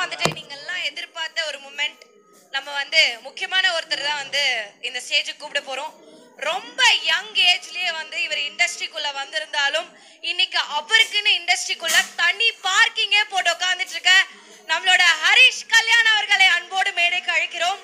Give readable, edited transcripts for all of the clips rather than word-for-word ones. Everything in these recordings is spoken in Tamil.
வந்துட்டு நீங்கெல்லாம் எதிர்பார்த்த ஒரு மூமெண்ட். நம்ம வந்து முக்கியமான ஒருத்தர் தான் வந்து இந்த ஸ்டேஜுக்கு கூப்பிட போறோம். ரொம்ப யங் ஏஜ்லயே வந்து இவர் இண்டஸ்ட்ரிக்குள்ள வந்திருந்தாலும் இன்னைக்கு அவருக்குன்னு இண்டஸ்ட்ரிக்குள்ள தனி பார்க்கிங்கே போட்டு உட்கார்ந்துட்டு இருக்க நம்மளோட ஹரிஷ் கல்யாண் அவர்களை அன்போடு மேடைக்கு அழைக்கிறோம்.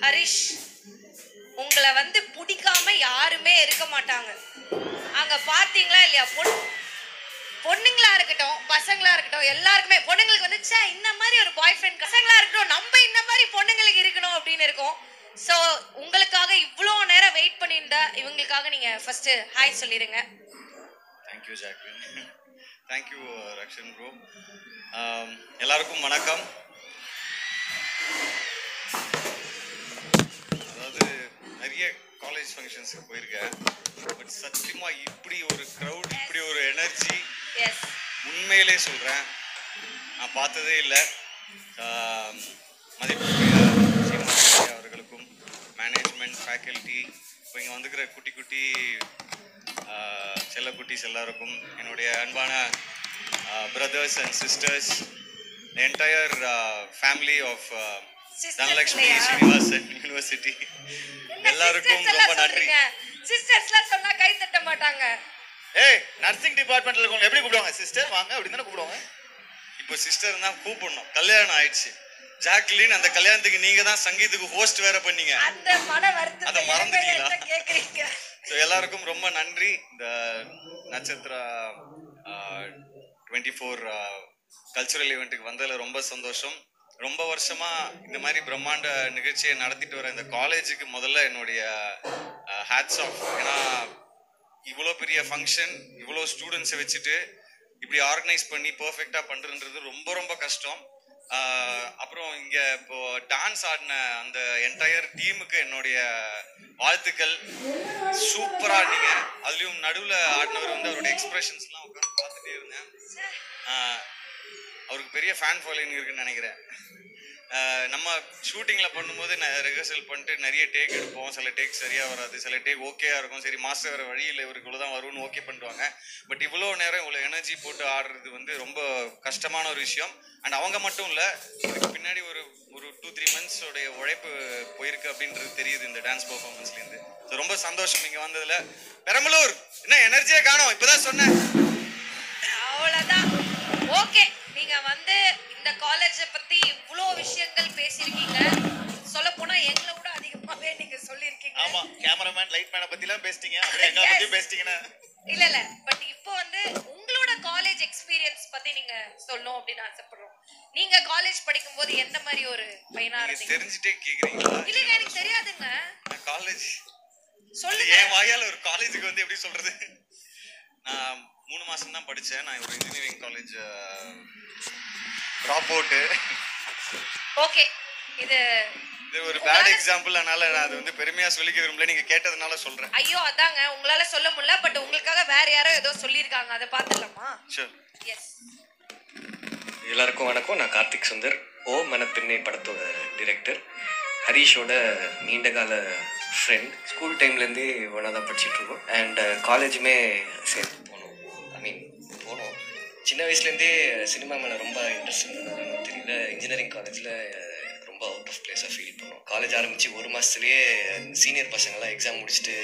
ஹரிஷ், உங்களை வந்து பிடிக்காம யாருமே இருக்க மாட்டாங்க. அங்க பாத்தீங்களா இல்லையா? பொண்ணுங்களா இருக்கட்டும் பசங்களா இருக்கட்டும் எல்லாருக்குமே பொண்ணுங்களுக்கு வந்து இந்த மாதிரி ஒரு பாய் ஃப்ரெண்ட், பசங்களா இருக்கட்டும் நம்ம இந்த மாதிரி பொண்ணுங்களுக்கு இருக்கணும் அப்படின்னு இருக்கும். ஸோ உங்களுக்காக இவ்வளோ நேரம் வெயிட் பண்ணியிருந்தா இவங்களுக்காக நீங்க ஃபர்ஸ்ட் ஹாய் சொல்லிடுங்க. Thank you Jacqueline. Thank you Rakshan bro. எல்லாருக்கும் வணக்கம். அதாவது நிறைய காலேஜ் ஃபங்க்ஷன்ஸுக்கு போயிருக்கேன். பட் சத்தியமா இப்படி ஒரு க்ரௌட், இப்படி ஒரு எனர்ஜி உண்மையிலே சொல்கிறேன் நான் பார்த்ததே இல்லை. மதிப்புக்குரிய சீனிவாசன் அவர்களுக்கும் மேனேஜ்மெண்ட் ஃபேக்கல்ட்டி, இப்போ இங்கே வந்துக்கிற குட்டி குட்டி செல்லக்குட்டிஸ் எல்லாருக்கும், என்னுடைய அன்பான brothers and sisters, entire family of Dhanalakshmi Srinivasan University எல்லாருக்கும் ரொம்ப நன்றி. சிஸ்டர்ஸ்லாம் சொன்னா கை தட்ட மாட்டாங்க. ஏய், நர்சிங் டிபார்ட்மெண்ட்ல இருக்கவங்க எப்படி கூப்பிடுவாங்க? சிஸ்டர் வாங்க அப்படி தானே கூப்பிடுவாங்க. இப்போ சிஸ்டர் தான் கூப்பிடணும். கல்யாணம் ஆயிடுச்சு ஜாக்லின். அந்த கல்யாணத்துக்கு நீங்க தான் சங்கீத்துக்கு ஹோஸ்ட் வேற பண்ணீங்க. அந்த மன வருத்தம் அதை மறந்துட்டீங்களா? கேக்குறீங்க. ஸோ எல்லாருக்கும் ரொம்ப நன்றி. இந்த நட்சத்திரா 24 கல்ச்சுரல் ஈவெண்ட்டுக்கு வந்ததில் ரொம்ப சந்தோஷம். ரொம்ப வருஷமா இந்த மாதிரி பிரம்மாண்ட நிகழ்ச்சியை நடத்திட்டு வர இந்த காலேஜுக்கு முதல்ல என்னுடைய ஹேட்ஸ் ஆஃப். ஏன்னா இவ்வளோ பெரிய ஃபங்க்ஷன், இவ்வளோ ஸ்டூடெண்ட்ஸை வச்சுட்டு இப்படி ஆர்கனைஸ் பண்ணி பர்ஃபெக்டாக பண்ணுறதுன்றது ரொம்ப ரொம்ப கஷ்டம். அப்புறம் இங்கே இப்போ டான்ஸ் ஆடின அந்த என்டையர் டீமுக்கு என்னுடைய வாழ்த்துக்கள். சூப்பராக ஆடினீங்க. அதுலேயும் நடுவில் ஆடினவர் வந்து அவருடைய எக்ஸ்பிரஷன்ஸ்லாம் உட்காந்து பார்த்துட்டே இருந்தேன். அவருக்கு பெரிய ஃபேன் ஃபாலோயிங் இருக்குன்னு நினைக்கிறேன். நம்ம ஷூட்டிங்கில் பண்ணும்போது ரிஹர்சல் பண்ணிட்டு நிறைய டேக் எடுப்போம். சில டேக் சரியாக வராது, சில டேக் ஓகேயா இருக்கும். சரி மாஸ்டர் வேறு வழியில் இவருக்கு இவ்வளோ தான் வரும்னு ஓகே பண்ணுவாங்க. பட் இவ்வளோ நேரம் இவ்வளோ எனர்ஜி போட்டு ஆடுறது வந்து ரொம்ப கஷ்டமான ஒரு விஷயம். அண்ட் அவங்க மட்டும் இல்லை, இதுக்கு பின்னாடி ஒரு 2-3 மந்த்ஸோடைய உழைப்பு போயிருக்கு அப்படின்றது தெரியுது இந்த டான்ஸ் பர்ஃபார்மன்ஸ்லேருந்து. ஸோ ரொம்ப சந்தோஷம் இங்கே வந்ததில். பெரம்பலூர் என்ன எனர்ஜியே காணோம், இப்போதான் சொன்னேன். அவ்வளோதான். ஓகே, நீங்க வந்து இந்த காலேஜை பத்தி இவ்வளோ விஷயங்கள் பேசியிருக்கீங்க. சொல்ல போனா எங்களை விட அதிகமாவே நீங்க சொல்லியிருக்கீங்க. ஆமா, கேமராமேன் லைட் மேனை பத்திலாம் பேசிட்டீங்க, அப்படியே எங்களை பத்தி பேசிட்டீங்கன்னா. இல்ல பட் இப்போ வந்து உங்களோட காலேஜ் எக்ஸ்பீரியன்ஸ் பத்தி நீங்க சொல்லணும் அப்படின்னு ஆசைப்படுறோம். நீங்க காலேஜ் படிக்கும் போது எந்த மாதிரி ஒரு பையனா இருந்தீங்க? தெரிஞ்சுட்டே கேக்குறீங்களா? இல்லங்க, எனக்கு தெரியாதுங்க. காலேஜ் சொல்லுங்க. என் வாயால ஒரு காலேஜுக்கு வந்து எப்படி சொல்றது? நான் 3 மாசம் தான் படிச்சேன். நான் ஒரு engineering college drop out. Okay, இது ஒரு பேட் எக்ஸாம்பிள். அதனால நான் அது வந்து பெருமையா சொல்லிக்க விரும்பல, நீங்க கேட்டதனால சொல்றேன். ஐயோ அதாங்க, உங்களால சொல்ல முடியல, பட் உங்களுக்காக வேற யாரோ ஏதோ சொல்லியிருக்காங்க, அதை பார்த்துடலாமா? ஷூர். எஸ். எல்லாருக்கும் வணக்கம். நான் கார்த்திக் சுந்தர், ஓ மனப்பெண்ணை படத்தோட டிரெக்டர். ஹரீஷோட நீண்டகால ஃப்ரெண்ட். ஸ்கூல் டைம்லேருந்தே ஒன்றா தான் படிச்சுட்டு இருக்கோம். அண்ட் காலேஜுமே சேர்ந்து போனோம். போனோம். சின்ன வயசுலேருந்தே சினிமா மேலே ரொம்ப இன்ட்ரெஸ்ட் இருந்ததுன்னு தெரியல. இன்ஜினியரிங் காலேஜில் ரொம்ப அவுட் ஆஃப் பிளேஸாக ஃபீல் பண்ணோம். காலேஜ் ஆரம்பித்து 1 மாதத்துலேயே சீனியர் பசங்கள்லாம் எக்ஸாம் முடிச்சுட்டு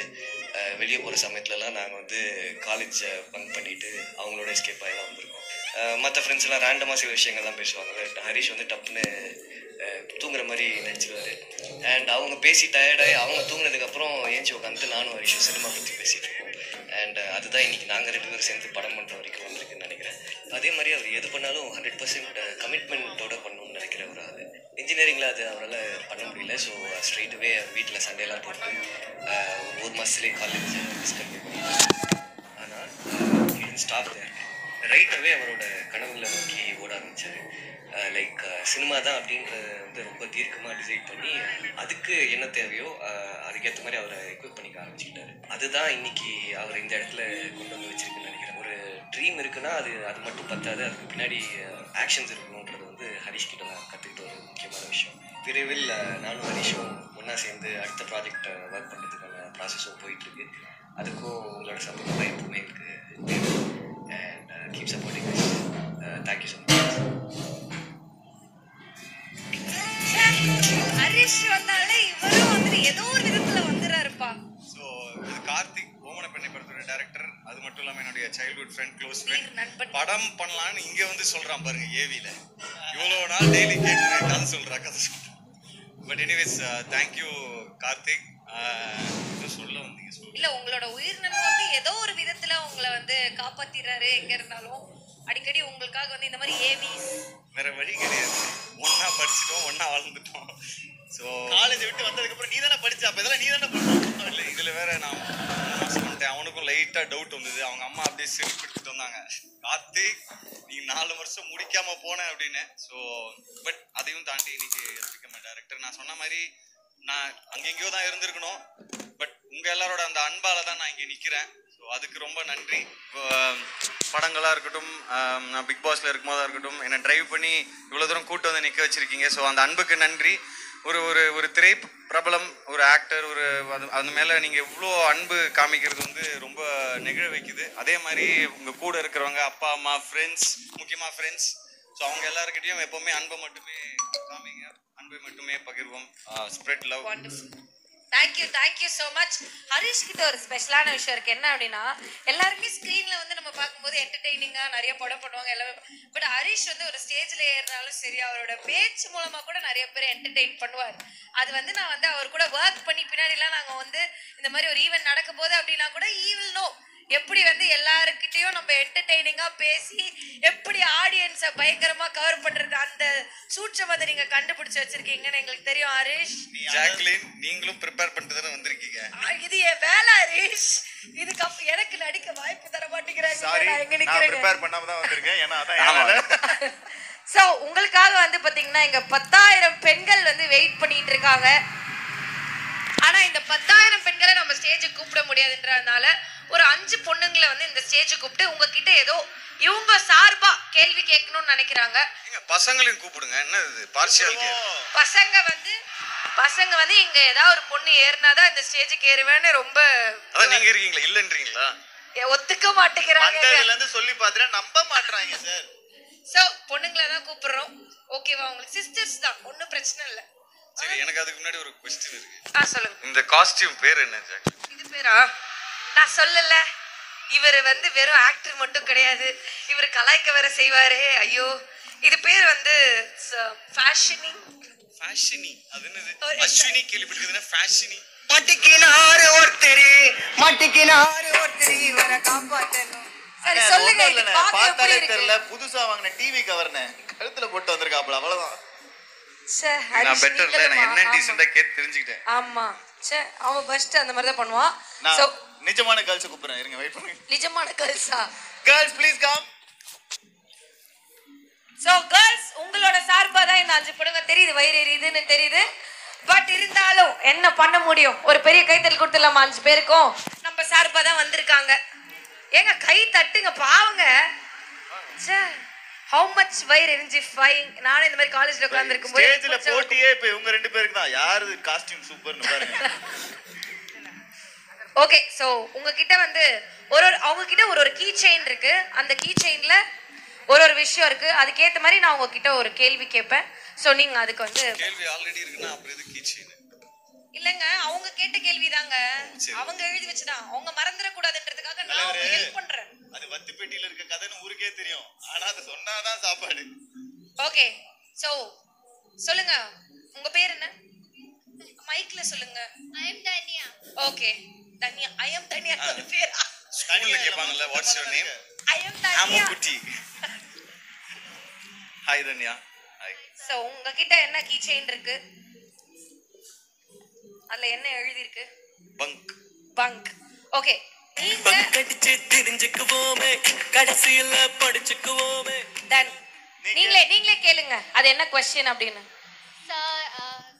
வெளியே போகிற சமயத்துலலாம் நாங்கள் வந்து காலேஜை பங்க் பண்ணிவிட்டு அவங்களோட எஸ்கேப் ஆகலாம் வந்திருக்கோம். மற்ற ஃப்ரெண்ட்ஸ்லாம் ரேண்டமாக சில விஷயங்கள்லாம் பேசுவாங்க. ஹரிஷ் வந்து டப்புன்னு தூங்குற மாதிரி நினச்சிடுவார். அண்ட் அவங்க பேசி டயர்டாகி அவங்க தூங்கினதுக்கப்புறம் ஏஞ்சி உட்காந்து நானும் ஹரிஷும் சினிமா பற்றி பேசிகிட்டு இருக்கோம். அண்ட் அதுதான் இன்றைக்கி நாங்கள் 2 பேரும் சேர்ந்து படம் பண்ணுற வரைக்கும் வந்திருக்குன்னு நினைக்கிறேன். அதே மாதிரி அவர் எது பண்ணாலும் 100% கமிட்மெண்ட்டோடு பண்ணணும்னு நினைக்கிற ஒரு ஆள். இன்ஜினியரிங்கில் அது அவரால் பண்ண முடியல. ஸோ ஸ்ட்ரெயிட்டாகவே வீட்டில் சண்டேலாம் போட்டு 1 மாதத்துலேயே காலேஜ் டிஸ்கன்டினியூ பண்ணிட்டார். ஆனால் ஸ்டாப் ரைட்டாகவே அவரோட கனவுகளை நோக்கி ஓட ஆரம்பித்தார். லைக் சினிமா தான் அப்படின்றத வந்து ரொம்ப தீர்க்கமாக டிசைட் பண்ணி அதுக்கு என்ன தேவையோ அதுக்கேற்ற மாதிரி அவரை எக்யூப் பண்ணிக்க ஆரம்பிச்சுக்கிட்டாரு. அதுதான் இன்னைக்கு அவர் இந்த இடத்துல கொண்டு வந்து வச்சிருக்குன்னு நினைக்கிறேன். ஒரு ட்ரீம் இருக்குன்னா அது மட்டும் பத்தாது, அதுக்கு பின்னாடி ஆக்ஷன்ஸ் இருக்கணுன்றது வந்து ஹரிஷ் கிட்ட நான் கற்றுக்கிட்ட ஒரு முக்கியமான விஷயம். விரைவில் நானும் ஹரிஷும் ஒன்றா சேர்ந்து அடுத்த ப்ராஜெக்ட் ஒர்க் பண்ணுறதுக்கான ப்ராசஸும் போயிட்டுருக்கு. அதுக்கும் உங்களோட சப்போர்ட் தான் எப்பவுமே எனக்கு தேவை. And keep supporting. Thank you so much. Harish வந்தாலே இவரும் வந்து ஏதோ ஒரு விதத்துல வந்துறாருப்பா. ஸோ இது கார்த்திக் ஓமன பெண்ணை படத்தோட டைரக்டர். அது மட்டும் இல்லாமல் என்னுடைய சைல்ட்ஹுட் ஃப்ரெண்ட், க்ளோஸ் ஃப்ரெண்ட். படம் பண்ணலான்னு இங்கே வந்து சொல்கிறான் பாருங்க ஏவியில். இவ்வளோ நாள் டெய்லி கேட்டு கதை சொல்கிறேன். But anyways thank you Karthik. சொல்ல வந்தீங்க இல்ல, உங்களோட உயிரினம் வந்து ஏதோ ஒரு விதத்துல உங்களை வந்து காப்பாத்திடுறாரு. எங்க இருந்தாலும் அடிக்கடி உங்களுக்காக வந்து இந்த மாதிரி ஏவிஸ். வேற வழி கிடையாது, ஒன்னா படிச்சுட்டோம், ஒன்னா வாழ்ந்துட்டோம். ஸோ காலேஜ் விட்டு வந்ததுக்கு அப்புறம் நீ தானே படிச்ச, அப்ப இதெல்லாம் நீ தானே பண்ண. இல்லை இதுல வேற நான் சொல்லிட்டேன். அவனுக்கும் லைட்டா டவுட் வந்தது. அவங்க அம்மா அப்படியே சிரிப்பிடிச்சிட்டு வந்தாங்க, கார்த்திக் நீ 4 வருஷம் முடிக்காம போன அப்படின்னு. ஸோ பட் அதையும் தாண்டி இன்னைக்கு டைரக்டர் நான் சொன்ன மாதிரி நான் அங்கெங்கயோ தான் இருந்திருக்கணும். பட் உங்க எல்லாரோட அந்த அன்பால தான் நான் இங்கே நிக்கிறேன். ஸோ அதுக்கு ரொம்ப நன்றி. படங்களா இருக்கட்டும், நான் பிக் பாஸ்ல இருக்கும்போதா இருக்கட்டும், என்னை டிரைவ் பண்ணி இவ்வளோ தூரம் கூட்டு வந்து நிற்க வச்சிருக்கீங்க. ஸோ அந்த அன்புக்கு நன்றி. ஒரு ஒரு ஒரு திரை பிரபலம், ஒரு ஆக்டர், ஒரு அது மேலே நீங்கள் இவ்வளோ அன்பு காமிக்கிறது வந்து ரொம்ப நெகிழ வைக்குது. அதே மாதிரி உங்கள் கூட இருக்கிறவங்க, அப்பா அம்மா, ஃப்ரெண்ட்ஸ், முக்கியமாக ஃப்ரெண்ட்ஸ். ஸோ அவங்க எல்லாருக்கிட்டையும் எப்போவுமே அன்பை மட்டுமே காமிங்க, அன்பை மட்டுமே பகிர்வோம். Spread love. Thank you so much. Harish கிட்ட ஒரு ஸ்பெஷலான விஷயம் இருக்கு. என்ன அப்படின்னா, எல்லாருமே ஸ்க்ரீன்ல வந்து நம்ம பார்க்கும்போது என்டர்டெய்னிங்கா நிறைய படம் பண்ணுவாங்க எல்லாமே. பட் ஹரிஷ் வந்து ஒரு ஸ்டேஜ்ல ஏறினாலும் சரி, அவரோட பேச்சு மூலமா கூட நிறைய பேர் என்டர்டெயின் பண்ணுவார். அது வந்து நான் வந்து அவர் கூட ஒர்க் பண்ணி பின்னாடிலாம் நாங்கள் வந்து இந்த மாதிரி ஒரு ஈவெண்ட் நடக்கும் போது அப்படின்னா கூட ஈவில் நோ எப்படி வந்து எல்லாருக்கிட்டையும் நம்ம என்டர்டெய்னிங்கா பேசி எப்படி ஆடியன்ஸை பயங்கரமா கவர் பண்றது, அந்த சூட்சமத்தை நீங்க கண்டுபிடிச்சு வச்சிருக்கீங்கன்னு எங்களுக்கு தெரியும் ஹரிஷ். ஜாக்லின், நீங்களும் ப்ரிப்பேர் பண்ணிட்டு தானே வந்திருக்கீங்க. இது என் வேலை ஹரிஷ். இதுக்கு எனக்கு நடிக்க வாய்ப்பு தர மாட்டேங்கிறாங்க. நான் ப்ரிப்பேர் பண்ணாம தான் வந்திருக்கேன். ஏன்னா அதான் சோ உங்களுக்காக வந்து பாத்தீங்கன்னா இங்க 10,000 பெண்கள் வந்து வெயிட் பண்ணிட்டு இருக்காங்க. ஆனா இந்த 10,000 பெண்களை நம்ம ஸ்டேஜுக்கு கூப்பிட முடியாதுன்றதுனால ஒரு 5 பொண்ணுங்களை வந்து இந்த ஸ்டேஜுக்கு கூப்பிட்டு உங்ககிட்ட ஏதோ இவங்க சார்பா கேள்வி கேட்கணும்னு நினைக்கிறாங்க. பசங்களையும் கூப்பிடுங்க. என்ன இது பார்ஷியாலிட்டி? பசங்க வந்து இங்க ஏதாவது ஒரு பொண்ணு ஏறினாதான் இந்த ஸ்டேஜுக்கு ஏறுவேன்னு ரொம்ப. அதான் நீங்க இருக்கீங்களா இல்லன்றீங்களா? ஒத்துக்க மாட்டேங்கிறாங்க. வந்ததுல இருந்து சொல்லி பாத்துறேன், நம்ப மாட்டறாங்க சார். சோ பொண்ணுங்களை தான் கூப்பிடுறோம். ஓகேவா? உங்களுக்கு சிஸ்டர்ஸ் தான், ஒன்றும் பிரச்சனை இல்லை. சரி, எனக்கு அதுக்கு முன்னாடி ஒரு क्वेश्चन இருக்கு. சொல்லுங்க. இந்த காஸ்டியூம் பேர் என்ன ஜாக்லின்? இது பேரா? நான் சொல்லல. இவர் வந்து வெறும் ஆக்டர் மட்டும் கிடையாது, இவர் கலாய்க்க வேற செய்வாரு. ஐயோ, இது பேர் வந்து ஃபேஷனிங். அது என்னது? அஸ்வினி கேள்விப்பட்டிருக்கீங்க? ஃபேஷனி. மட்டிக்கினாரு ஒருத்தரி இவரை காப்பாத்தணும். சரி சொல்லுங்க. இது பார்த்தாலே தெரியல, புதுசா வாங்கின டிவி கவர்னே கழுத்துல போட்டு வந்திருக்காப்ல, அவ்வளவுதான். நான் பெட்டர்ல நான் என்ன டீசென்ட்டா கேட்டு தெரிஞ்சிட்டேன். ஆமா, சே அவன் ஃபர்ஸ்ட் அந்த மாதிரி தான் பண்ணுவான். சோ நிஜமான கேர்ள்ஸ் கூப்பிடுறேன், இருங்க வெயிட் பண்ணுங்க. நிஜமான கேர்ள்ஸா? Girls please come. So girls, உங்களோட சார்பா தான் இந்த 5 பொண்ணுங்க. தெரியுது வயிறு எரியுதுன்னு தெரியுது. பட் இருந்தாலும் என்ன பண்ண முடியும்? ஒரு பெரிய கைத்தல் கொடுத்துடலாமா 5 பேருக்கும்? நம்ம சார்பா தான் வந்திருக்காங்க. ஏங்க கை தட்டுங்க பாவங்க. சே how much வயிறு எரிஞ்சிஃபைங். நானே இந்த மாதிரி காலேஜ்ல உட்கார்ந்து இருக்கும்போது ஸ்டேஜ்ல போட்டியே இப்ப இவங்க 2 பேருக்கு தான். யாரு காஸ்டியூம் சூப்பர்னு பாருங்க. ஓகே, சோ உங்ககிட்ட வந்து அவங்க கிட்ட ஒரு கீ செயின் இருக்கு. அந்த கீ செயின்ல ஒரு விஷயம் இருக்கு. அதுக்கு ஏத்த மாதிரி நான் உங்ககிட்ட ஒரு கேள்வி கேட்பேன். சோ நீங்க அதுக்கு வந்து கேள்வி ஆல்ரெடி இருக்குன்னா அப்புறம் எது கீ செயின்? இல்லங்க, அவங்க கேட்ட கேள்விதாங்க. அவங்க எழுதி வச்சுதான். அவங்க மறந்துட கூடாதுன்றதுக்காக நான் உங்களுக்கு ஹெல்ப் பண்றேன். அது வத்தி பெட்டியில இருக்க கதைன்னு ஊருக்கே தெரியும். ஆனா அது சொன்னாதான் சாப்பாடு. ஓகே, சோ சொல்லுங்க, உங்க பேர் என்ன? மைக்ல சொல்லுங்க. I am Dania. Okay, Dhanya. I am Dhanya. ஒரு பேரா? ஸ்கூல்ல கேட்பாங்கல்ல, what's your name? I am Dhanya. குட்டி. ஹாய் தன்யா. ஹாய். சோ உங்ககிட்ட என்ன கீ செயின் இருக்கு? அதுல என்ன எழுதி இருக்கு? பங்க். ஓகே, நீங்க கடிச்சு தெரிஞ்சுக்குவோமே, கடைசியில படிச்சுக்குவோமே. தென் நீங்களே கேளுங்க அது என்ன क्वेश्चन அப்படின்னு.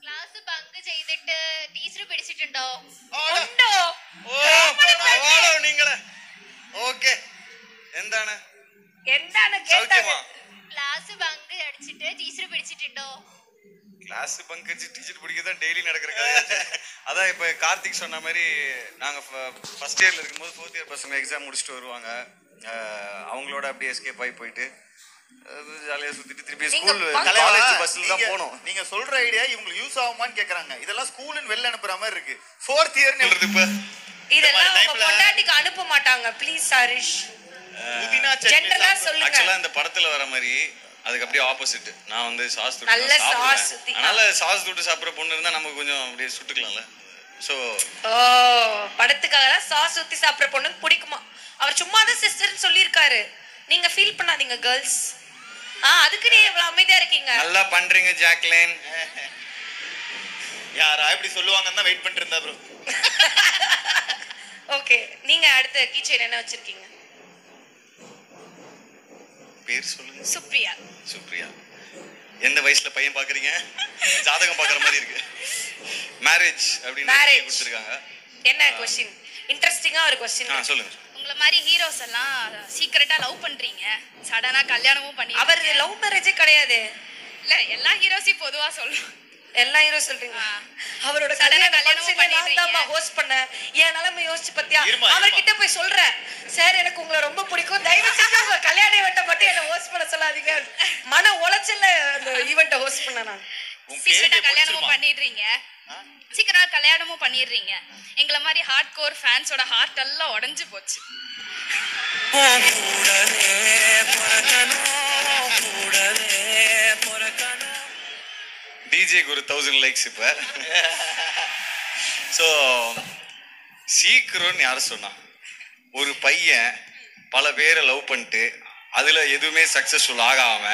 ക്ലാസ് ബങ്ക് ചെയ്തിട്ട് ടീച്ചർ പിടിച്ചിട്ടുണ്ടോ? ഉണ്ടോ? നിങ്ങളെ ഓക്കേ എന്താണ് കേട്ടത്? ക്ലാസ് ബങ്ക് അടിച്ചിട്ട് ടീച്ചർ പിടിച്ചിട്ടുണ്ടോ? கிளாஸ் பங்க் அடிச்சு டீச்சர் பிடிக்கதான் டெய்லி நடக்கிற கதை. அதான் இப்போ கார்த்திக் சொன்ன மாதிரி நாங்கள் ஃபர்ஸ்ட் இயர்ல இருக்கும்போது ஃபோர்த் இயர் பசங்க எக்ஸாம் முடிச்சுட்டு வருவாங்க. அவங்களோட அப்படியே எஸ்கேப் ஆகி போயிட்டு ஜாலியாக சுற்றிட்டு திருப்பி ஸ்கூல் காலேஜ் பஸ்ஸில் தான் போனோம். நீங்க சொல்ற ஐடியா இவங்களுக்கு யூஸ் ஆகுமான்னு கேக்குறாங்க. இதெல்லாம் ஸ்கூல்னு வெளில அனுப்புற மாதிரி இருக்கு. ஃபோர்த் இயர்னு எழுது. இப்ப இதெல்லாம் உங்க பொண்டாட்டிக்கு அனுப்ப மாட்டாங்க ப்ளீஸ் ஹரிஷ். ஜெனரலா சொல்லுங்க. ஆக்சுவலா இந்த படத்துல வர மாதிரி அதுக்கு அப்படியே ஆப்போசிட். நான் வந்து சாஸ் தொட்டு நல்ல சாஸ் ஊத்தி. அதனால சாஸ் தொட்டு சாப்பிடுற பொண்ணு இருந்தா நமக்கு கொஞ்சம் அப்படியே சுட்டுக்கலாம்ல. சோ படத்துக்காக தான் சாஸ் ஊத்தி சாப்பிடுற பொண்ணுக்கு பிடிக்குமா? அவர் சும்மா தான் சிஸ்டர்னு சொல்லியிருக்காரு. நீங்க ஃபீல் பண்ணாதீங்க கேர்ள்ஸ். அதுக்கு நீ இவ்வளவு அமைதியா இருக்கீங்க. நல்லா பண்றீங்க ஜாக்லின். யாரா இப்படி சொல்லுவாங்கன்னு தான் வெயிட் பண்ணிட்டு இருந்தா ப்ரோ. ஓகே நீங்க அடுத்த கீச்சைன் என்ன வச்சிருக்கீங்க? பேர் சொல்லுங்க. சுப்ரியா. எந்த வயசுல பையன் பாக்குறீங்க? ஜாதகம் பாக்குற மாதிரி இருக்கு. மேரேஜ் அப்படின்னு கொடுத்திருக்காங்க. என்ன क्वेश्चन? இன்ட்ரஸ்டிங்கா ஒரு क्वेश्चन. சொல்லுங்க. உங்களை மாதிரி ஹீரோஸ் எல்லாம் சீக்கிரட்டா லவ் பண்றீங்க, சடனா கல்யாணமும் பண்ணி. அவர் லவ் மேரேஜே கிடையாது. இல்ல எல்லா ஹீரோஸையும் பொதுவா சொல்றோம். எல்லா ஹீரோ சொல்றீங்க. அவரோட கல்யாணம் பண்ணிட்டாமா ஹோஸ்ட் பண்ண. என் நிலைமை யோசிச்சு பத்தியா? அவர்கிட்ட போய் சொல்றேன், சார் எனக்கு உங்களை ரொம்ப பிடிக்கும், தயவு செஞ்சு உங்க கல்யாண ஈவென்ட்ட மட்டும் என்ன ஹோஸ்ட் பண்ண சொல்லாதீங்க. மன உளைச்சல்ல அந்த ஈவென்ட்ட ஹோஸ்ட் பண்ண நான். சீக்கிரம் கல்யாணமும் பண்ணிடுறீங்க, சீக்கிரம் கல்யாணமும் பண்ணிடுறீங்க. எங்களை மாதிரி ஹார்ட் கோர் ஃபேன்ஸோட ஹார்ட் எல்லாம் உடைஞ்சு போச்சு. டிஜேக்கு ஒரு 1000 லைக்ஸ் இப்ப. ஸோ சீக்கிரம்னு யார் சொன்னா? ஒரு பையன் பல பேரை லவ் பண்ணிட்டு அதுல எதுவுமே சக்சஸ்ஃபுல் ஆகாம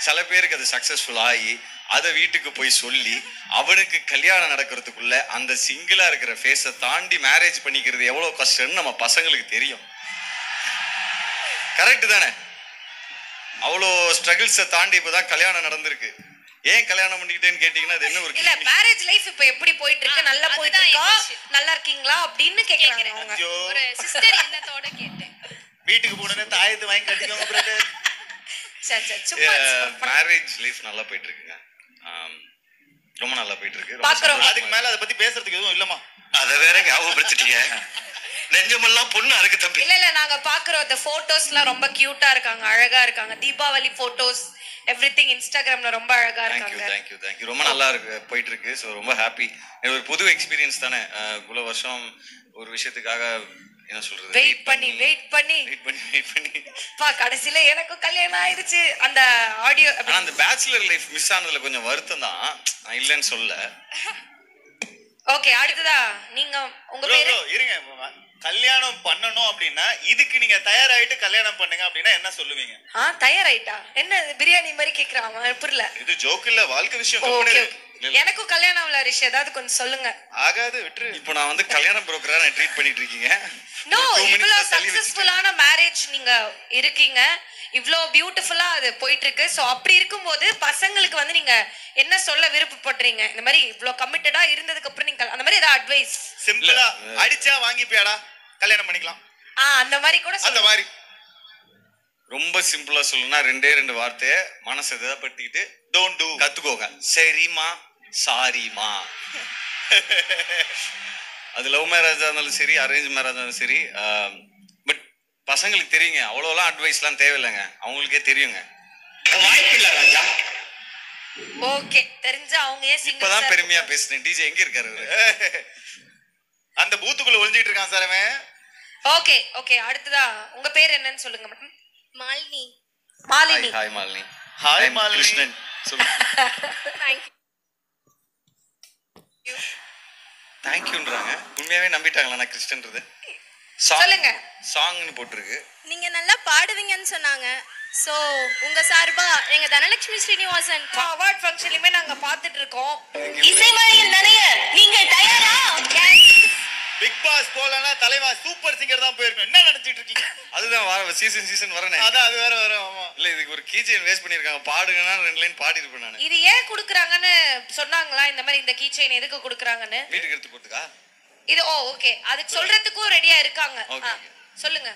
சில பேருக்கு அது சக்சஸ்ஃபுல் ஆகி அதை வீட்டுக்கு போய் சொல்லி அவனுக்கு கல்யாணம் நடக்கிறதுக்குள்ள அந்த சிங்கிளா இருக்கிற ஃபேஸை தாண்டி மேரேஜ் பண்ணிக்கிறது எவ்வளவு கஷ்டம்னு நம்ம பசங்களுக்கு தெரியும். கரெக்ட் தானே? அவ்வளோ ஸ்ட்ரகிள்ஸை தாண்டி இப்பதான் கல்யாணம் நடந்திருக்கு. ஏன் கல்யாணம் பண்ணிக்கிட்டேன்னு கேட்டீங்கன்னா அது என்ன ஒரு இல்ல மேரேஜ் லைஃப் இப்ப எப்படி போயிட்டு இருக்கு? நல்லா போயிட்டு இருக்கா? நல்லா இருக்கீங்களா அப்படின்னு கேக்குறாங்க அவங்க. ஒரு சிஸ்டர் என்னத்தோட கேட்டேன். வீட்டுக்கு போனே தாயத்து வாங்கி கட்டிக்கோங்க பிரதர். சும்மா மேரேஜ் லைஃப் நல்லா போயிட்டு இருக்குங்க. ரொம்ப நல்லா போயிட்டு இருக்கு. பாக்குறோம். அதுக்கு மேல அதை பத்தி பேசுறதுக்கு எதுவும் இல்லமா? அத வேற ஞாபகப்படுத்திட்டீங்க. நெஞ்சமெல்லாம் பொண்ணு அருக்கு தம்பி. இல்ல நாங்க பாக்குறோம் அந்த போட்டோஸ்லாம் ரொம்ப கியூட்டா இருக்காங்க, அழகா இருக்காங்க. தீபாவளி போட்டோஸ் எவ்ரிதிங் இன்ஸ்டாகிராம்ல ரொம்ப அழகா இருக்காங்க. Thank you. ரொம்ப நல்லா இருக்கு, போயிட்டு இருக்கு. சோ ரொம்ப ஹாப்பி. இது ஒரு புது எக்ஸ்பீரியன்ஸ் தானே. இவ்வளவு வருஷம் ஒரு விஷயத்துக்காக என்ன சொல்றது, வெயிட் பண்ணி பா கடைசில எனக்கு கல்யாணம் ஆயிடுச்சு. அந்த ஆடியோ அந்த பேச்சுலர் லைஃப் மிஸ் ஆனதுல கொஞ்சம் வருத்தம் தான், நான் இல்லைன்னு சொல்ல. ஓகே அடுத்ததா நீங்க உங்க பேரு இருங்க. கல்யாணம் பண்ணணும் அப்படின்னா இதுக்கு நீங்க தயாராயிட்டு கல்யாணம் பண்ணுங்க அப்படின்னா என்ன சொல்லுவீங்க? தயாராயிட்டா? என்ன பிரியாணி மாதிரி கேக்குறாங்க, புரியல. இது ஜோக் இல்ல, வாழ்க்கை விஷயம். எனக்கும் கல்யாணம் ஆகல ரிஷ், ஏதாவது கொஞ்சம் சொல்லுங்க. ஆகாது விட்டுரு. இப்போ நான் வந்து கல்யாணம் புரோக்கரா நான் ட்ரீட் பண்ணிட்டு இருக்கீங்க. நோ, இவ்வளவு சக்சஸ்ஃபுல்லான மேரேஜ் நீங்க இருக்கீங்க, இவ்வளவு பியூட்டிஃபுல்லா அது போயிட்டு இருக்கு. சோ அப்படி இருக்கும்போது பசங்களுக்கு வந்து நீங்க என்ன சொல்ல விருப்பப்படுறீங்க? இந்த மாதிரி இவ்வளவு கமிட்டடா இருந்ததுக்கு அப்புறம் நீங்க அந்த மாதிரி ஏதாவது அட்வைஸ்? சிம்பிளா அடிச்சா வாங்கிப்பியாடா, கல்யாணம் பண்ணிக்கலாம். அந்த மாதிரி கூட அந்த மாதிரி ரொம்ப சிம்பிளா சொல்லணும்னா 2 வார்த்தை மனசை படுத்திக்கிட்டு டோன்ட் டூ கத்துக்கோங்க. சரிமா சாரிமா. அது லவ் மேரேஜா இருந்தாலும் சரி, அரேஞ்ச் மேரேஜா இருந்தாலும் சரி. பட் பசங்களுக்கு தெரியுங்க, அவ்வளோலாம் அட்வைஸ்லாம் தேவையில்லைங்க, அவங்களுக்கே தெரியுங்க. வாய்ப்பு இல்ல ராஜா. ஓகே தெரிஞ்ச அவங்க ஏன் சிங்கிள்? இப்பதான் பெருமையா பேசுறேன். டிஜே எங்க இருக்காரு? அந்த பூத்துக்குள்ள ஒளிஞ்சிட்டு இருக்கான் சார் அவன். ஓகே ஓகே அடுத்ததா உங்க பேர் என்னன்னு சொல்லுங்க madam. Malini. Hi Malini. Hi Malini. Krishnan சொல்லுங்க. தேங்க்யூன்றாங்க. உண்மையாவே நம்பிட்டாங்களா நான் கிறிஸ்டன்றது? சொல்லுங்க. சாங்னு போட்டுருக்கு. நீங்க நல்லா பாடுவீங்கன்னு சொன்னாங்க. சோ உங்க சார்பா எங்க தனலட்சுமி ஸ்ரீனிவாசன் அவார்ட் ஃபங்க்ஷன்லயுமே நாங்க பாத்துட்டு இருக்கோம். இசைமலையில் நனைய நீங்கள் தயாரா? பிக் பாஸ் போலனா தலைவா சூப்பர் சிங்கர் தான் போயிருக்கோம். என்ன நினைச்சிட்டு இருக்கீங்க? அது அதுதான் சீசன் வரேன். அதான் அது வேற வரும். ஆமா இல்ல இதுக்கு ஒரு கீச்செயின் வேஸ்ட் பண்ணிருக்காங்க. பாடுங்கன்னா 2 லைன் பாடி இருப்பேன் நான். இது ஏன் குடுக்குறாங்கன்னு சொன்னாங்களா? இந்த மாதிரி இந்த கீச்செயின் எதுக்கு குடுக்குறாங்கன்னு? வீட்டுக்கு எடுத்து போறதுக்கா? இது ஓகே, அதுக்கு சொல்றதுக்கும் ரெடியா இருக்காங்க. சொல்லுங்க.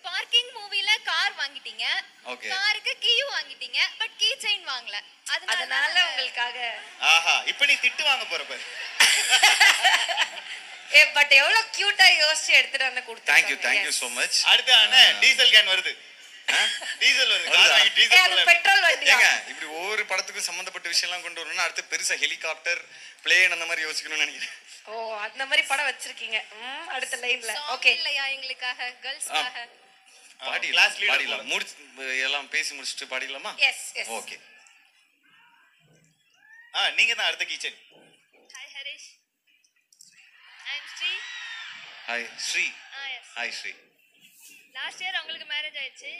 பார்க்கிங் மூவில கார் வாங்கிட்டீங்க, காருக்கு கீயும் வாங்கிட்டீங்க, பட் கீ செயின் வாங்கல. அதனால உங்களுக்காக ஆஹா இப்போ நீ திட்டு வாங்க போற பாரு. பட் எவ்வளவு கியூட்டா யோசிச்சு எடுத்துட்டு வந்து கொடுத்தாங்க. Thank you so much. அடுத்து அண்ணே டீசல் கேன் வருது. டீசல் வருது. கார் வாங்கி டீசல் அது பெட்ரோல் வண்டியா? ஏங்க இப்படி ஒவ்வொரு படத்துக்கும் சம்பந்தப்பட்ட விஷயம் எல்லாம் கொண்டு வரணும்னா அடுத்து பெருசா ஹெலிகாப்டர் பிளேன் அந்த மாதிரி யோசிக்கணும்னு நினைக்கிறேன். ஓ அந்த மாதிரி படம் வச்சிருக்கீங்க. அடுத்த லைன்ல ஓகே இல்லையா எங்களுக்காக கேர்ள்ஸ்க்காக பாடிடலாம். எல்லாம் பேசி முடிச்சுட்டு பாடிடலாமா? S okay. நீங்க தான் அடுத்த kitchen. Hi Harish, I am Sri. Hi Sri. Yes hi Sri. Last year உங்களுக்கு மேரேஜ் ஆயிடுச்சு.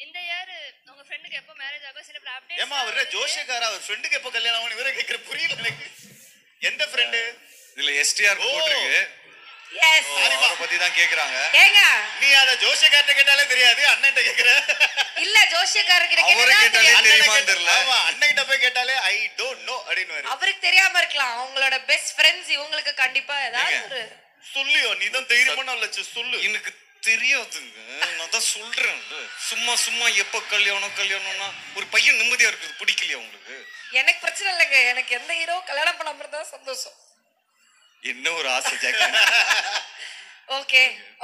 இந்த இயர் உங்க ஃப்ரெண்டுக்கு எப்போ மேரேஜ் ஆகும்? சில அப்டேட்ஸ். ஏமா அவரே ஜோஷக்காரா, அவர் ஃப்ரெண்டுக்கு எப்போ கல்யாணம் ஆகும் இவரே கேக்குற புரியல எனக்கு. எந்த ஃப்ரெண்ட்? இதுல STR போட்டுருக்கு. எஸ் அவரை பத்தி தான் கேக்குறாங்க. ஏங்க நீ அத ஜோஷக்கார்ட்ட கேட்டாலே தெரியாது, அண்ணன்ட்ட கேக்குற. இல்ல ஜோஷக்காரர்கிட்ட அவரை கேட்டாலே தெரியுமான்னு தெரியல. ஆமா அண்ணன்கிட்ட போய் கேட்டாலே ஐ டோன்ட் நோ அப்படினுவாரு. அவருக்கு தெரியாம இருக்கலாம். அவங்களோட பெஸ்ட் ஃப்ரெண்ட்ஸ் இவங்களுக்கு கண்டிப்பா ஏதாவது ஒரு சொல்லியோ நீ தான் தைரியமான லட்ச சொல்லு. எனக்கு தெரியாதுங்க, நான் தான் சொல்றேன். சும்மா எப்ப கல்யாணம்னா ஒரு பையன் நிம்மதியா இருக்குது. பிடிக்கலையா உங்களுக்கு? எனக்கு பிரச்சனை இல்லைங்க, எனக்கு எந்த ஹீரோ கல்யாணம் பண்ணாம இருந்தா சந்தோஷம். என்ன ஒரு ஆசை ஜாக்கி.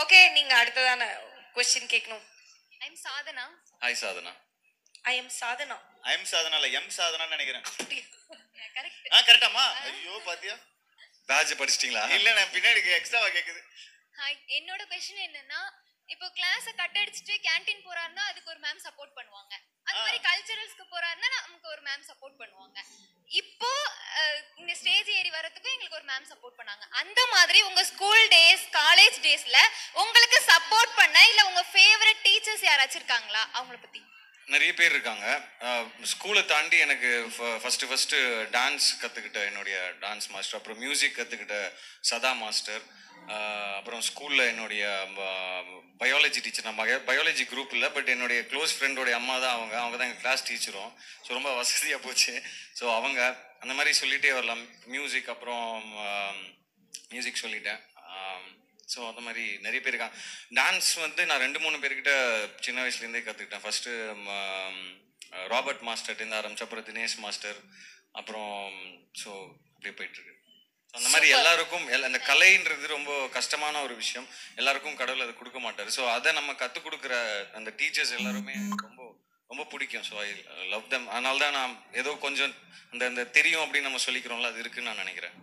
ஓகே நீங்க அடுத்ததான क्वेश्चन கேட்கணும். ஐ அம் சாதனா. ஹாய் சாதனா. ஐ அம் சாதனா. ஐ அம் சாதனா இல்ல எம் சாதனான்னு நினைக்கிறேன். கரெக்ட். கரெக்டாமா? ஐயோ பாத்தியா பேட்ச் படிச்சிட்டீங்களா? இல்ல நான் பின்னாடி எக்ஸ்ட்ராவா கேக்குது. ஹாய், என்னோட क्वेश्चन என்னன்னா, இப்போ கிளாஸை கட் அடிச்சுட்டு கேண்டீன் போறாருன்னா அதுக்கு ஒரு மேம் சப்போர்ட் பண்ணுவாங்க. அது மாதிரி கல்ச்சரல்ஸ்க்கு போறாருன்னா நமக்கு ஒரு மேம் சப்போர்ட் பண்ணுவாங்க. இப்போ இந்த ஸ்டேஜ் ஏறி வரதுக்கும் எங்களுக்கு ஒரு மேம் சப்போர்ட் பண்ணாங்க. அந்த மாதிரி உங்க ஸ்கூல் டேஸ் காலேஜ் டேஸ்ல உங்களுக்கு சப்போர்ட் பண்ண இல்ல உங்க ஃபேவரட் டீச்சர்ஸ் யாராச்சும் இருக்காங்களா? அவங்கள பத்தி. நிறைய பேர் இருக்காங்க. ஸ்கூலை தாண்டி எனக்கு ஃபர்ஸ்ட் டான்ஸ் கற்றுக்கிட்ட என்னுடைய டான்ஸ் மாஸ்டர், அப்புறம் மியூசிக் கற்றுக்கிட்ட சதா மாஸ்டர், அப்புறம் ஸ்கூலில் என்னுடைய பயாலஜி டீச்சர். நான் பயாலஜி குரூப் இல்லை, பட் என்னுடைய க்ளோஸ் ஃப்ரெண்டோடைய அம்மா தான் அவங்க தான் எங்கள் கிளாஸ் டீச்சரும். ஸோ ரொம்ப வசதியாக போச்சு. ஸோ அவங்க அந்த மாதிரி சொல்லிகிட்டே வரலாம். மியூசிக் அப்புறம் மியூசிக் சொல்லிட்டேன். ஸோ அந்த மாதிரி நிறைய பேர் இருக்காங்க. டான்ஸ் வந்து நான் 2-3 பேர்கிட்ட சின்ன வயசுலேருந்தே கற்றுக்கிட்டேன். ஃபஸ்ட்டு ராபர்ட் மாஸ்டர்லேருந்து ஆரம்பிச்சு, அப்புறம் தினேஷ் மாஸ்டர், அப்புறம் ஸோ அப்படியே போயிட்டுருக்கு. அந்த மாதிரி எல்லாருக்கும் அந்த கலைன்றது ரொம்ப கஷ்டமான ஒரு விஷயம். எல்லாருக்கும் கடவுள் அதை கொடுக்க மாட்டார். ஸோ அதை நம்ம கற்றுக் கொடுக்குற அந்த டீச்சர்ஸ் எல்லாருமே ரொம்ப ரொம்ப பிடிக்கும். ஸோ ஐ லவ் தம். அதனால தான் நான் ஏதோ கொஞ்சம் அந்த தெரியும் அப்படின்னு நம்ம சொல்லிக்கிறோம்ல, அது இருக்குன்னு நான் நினைக்கிறேன்.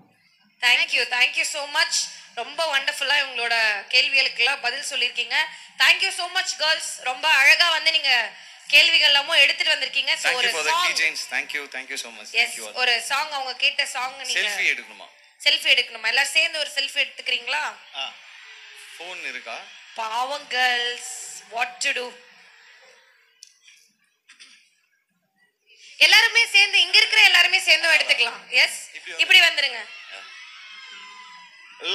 Thank you so much. ரொம்ப வண்டர்ஃபுல்லா உங்களோட கேள்விகளுக்கெல்லாம் பதில் சொல்லியிருக்கீங்க. Thank you so much girls. ரொம்ப அழகா வந்து நீங்க கேள்விகள் எல்லாமும் எடுத்துட்டு வந்திருக்கீங்க. ஸோ ஒரு thank you so much. Yes ஒரு சாங் அவங்க கேட்ட சாங் நீங்க செல்ஃபி எடுக்கணுமா? செல்ஃபி எடுக்கணுமா? எல்லாரும் சேர்ந்து ஒரு செல்ஃபி எடுத்துக்கிறீங்களா? ஃபோன் இருக்கா? பாவம் கேர்ள்ஸ், வாட் டு டு. எல்லாருமே சேர்ந்து இங்க இருக்கிற எல்லாருமே சேர்ந்து எடுத்துக்கலாம். எஸ் இப்படி வந்துருங்க.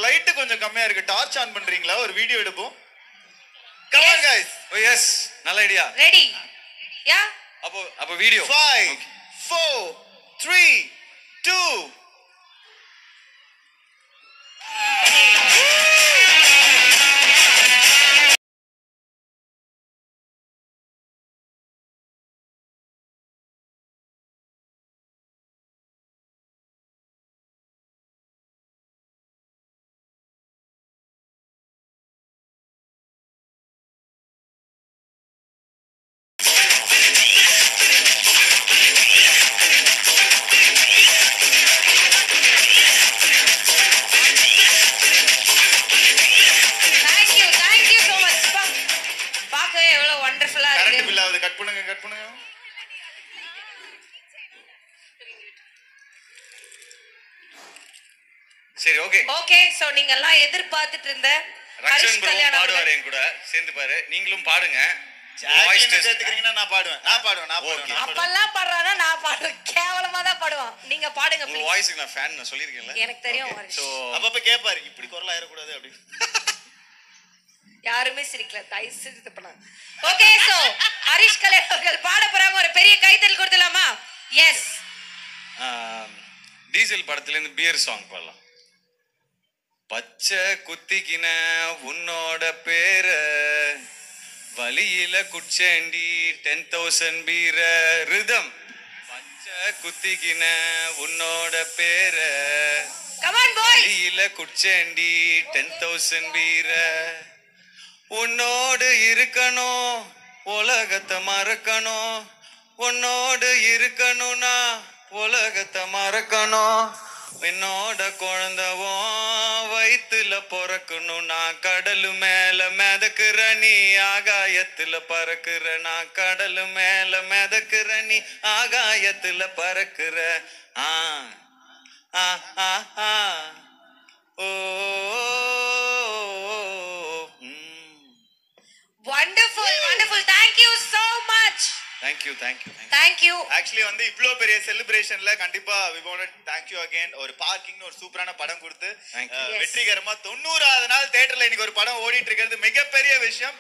லைட் கொஞ்சம் கம்மியா இருக்கு, டார்ச் ஆன் பண்றீங்களா? ஒரு வீடியோ எடுப்போம். Come on guys. Oh yes, நல்ல ஐடியா. ரெடி? யா அப்போ வீடியோ 5 4 3 2 கட் பண்ணுங்க. சரி ஓகே சோ நீங்க எல்லாம் எதிர்பார்த்துட்டு இருந்த ரக்ஷன் ப்ரோ பாடுவாரு என் கூட சேர்ந்து பாரு. நீங்களும் பாடுங்க. வாய்ஸ் டெஸ்ட் எடுத்துக்கிறீங்கன்னா நான் பாடுவேன். அப்பெல்லாம் பாடுறானா நான் பாடுறேன். கேவலமா தான் பாடுவான். நீங்க பாடுங்க உங்க வாய்ஸ்க்கு நான் ஃபேன், நான் சொல்லிருக்கேன்ல. எனக்கு தெரியும். சோ அப்பப்ப கேட்பாரு இப்படி குரல் ஆயிர கூடாது அப்படி. யாருமே சிரிக்கல. தயவு செஞ்சு இது பண்ணாங்க. ஓகே, சோ ஹரிஷ் கல்யாண் அவர்கள் பாட போறாங்க. ஒரு பெரிய கைத்தல் கொடுத்துலாமா? எஸ். டீசல் படத்துலேருந்து பியர் சாங் பாடலாம். பச்சை குத்திக்கின உன்னோட பேர வழியில குச்சேண்டி 10,000 பீர ரிதம். பச்சை குத்திக்கின உன்னோட பேர வழியில குச்சேண்டி 10,000 பீர உன்னோடு இருக்கணும் உலகத்தை மறக்கணும். உன்னோடு இருக்கணும்னா உலகத்தை மறக்கணும். என்னோட குழந்தவோ வயிற்றுல பிறக்கணும். நான் கடலு மேல மிதக்குற நீ ஆகாயத்துல பறக்குற. நான் கடலு மேல மிதக்குற நீ ஆகாயத்துல பறக்குற. ஆ ஆ ஆ ஆ ஓ. Wonderful, wonderful. Thank you so much. Thank you. Thank you. Actually வந்து இவ்ளோ பெரிய செலிப்ரேஷன்ல கண்டிப்பா we want to thank you again. ஒரு பார்க்கிங் ஒரு சூப்பரான படம் கொடுத்து வெற்றிகரமா 90வது நாள் தியேட்டர்ல இன்னைக்கு ஒரு படம் ஓடிட்டு இருக்கிறது மிகப்பெரிய விஷயம்.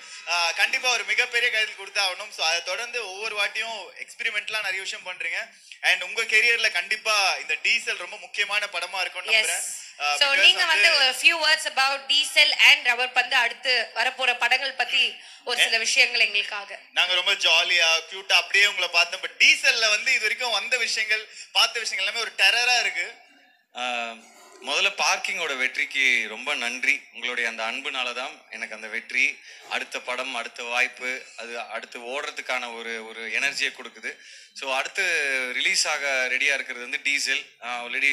கண்டிப்பா ஒரு மிகப்பெரிய கைதல் கொடுத்து ஆகணும். ஸோ அதை தொடர்ந்து ஒவ்வொரு வாட்டியும் எக்ஸ்பெரிமெண்ட்லாம் நிறைய விஷயம் பண்றீங்க. அண்ட் உங்க கெரியர்ல கண்டிப்பா இந்த டீசல் ரொம்ப முக்கியமான படமா இருக்கும்னு நம்புறேன். So நீங்க வந்து a few words about diesel and rubber பந்து அடுத்து வரப்போற படங்கள் பத்தி ஒரு சில விஷயங்கள் எங்களுக்காக. நாங்க ரொம்ப ஜாலியா கியூட்டா அப்படியே உங்களை பார்த்தோம். பட் டீசல்ல வந்து இது வரைக்கும் வந்த விஷயங்கள் பார்த்த விஷயங்கள் எல்லாமே ஒரு டெரரா இருக்கு. முதல்ல பார்க்கிங்கோட வெற்றிக்கு ரொம்ப நன்றி. உங்களுடைய அந்த அன்புனால தான் எனக்கு அந்த வெற்றி, அடுத்த படம், அடுத்த வாய்ப்பு, அது அடுத்து ஓடுறதுக்கான ஒரு எனர்ஜியை கொடுக்குது. ஸோ அடுத்து ரிலீஸ் ஆக ரெடியாக இருக்கிறது வந்து டீசல். ஆல்ரெடி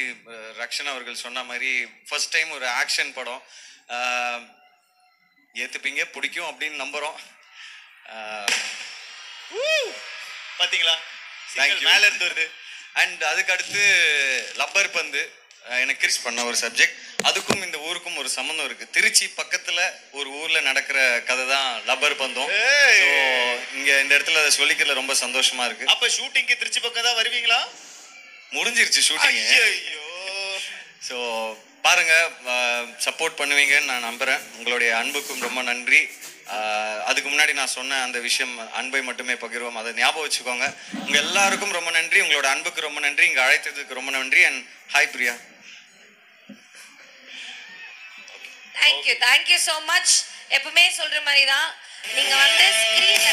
ரக்ஷன் அவர்கள் சொன்ன மாதிரி ஃபர்ஸ்ட் டைம் ஒரு ஆக்ஷன் படம். ஏற்றுப்பீங்க, பிடிக்கும் அப்படின்னு நம்புகிறோம். பார்த்தீங்களா, மேல இருந்து வருது. அண்ட் அதுக்கு அடுத்து லப்பர் பந்து எனக்கு கிரிஸ் பண்ண ஒரு சப்ஜெக்ட். அதுக்கும் இந்த ஊருக்கும் ஒரு சம்மந்தம் இருக்கு. திருச்சி பக்கத்துல ஒரு ஊர்ல நடக்கிற கதை தான் லப்பர் பந்தம். இங்க இந்த இடத்துல அதை சொல்லிக்கிறதுல ரொம்ப சந்தோஷமா இருக்கு. அப்ப ஷூட்டிங்க்கு திருச்சி பக்கம் தான் வருவீங்களா? முடிஞ்சிருச்சு ஷூட்டிங். ஸோ பாருங்க, சப்போர்ட் பண்ணுவீங்கன்னு நான் நம்புறேன். உங்களுடைய அன்புக்கும் ரொம்ப நன்றி. அதுக்கு முன்னாடி நான் சொன்ன அந்த விஷயம், அன்பை மட்டுமே பகிர்வோம், அதை ஞாபகம் வச்சுக்கோங்க. உங்க எல்லாருக்கும் ரொம்ப நன்றி, உங்களோட அன்புக்கு ரொம்ப நன்றி, இங்க அழைத்ததுக்கு ரொம்ப நன்றி. And hi Priya. Thank you so much. எப்பவுமே சொல்ற மாதிரி தான், நீங்க வந்து ஸ்கிரீன்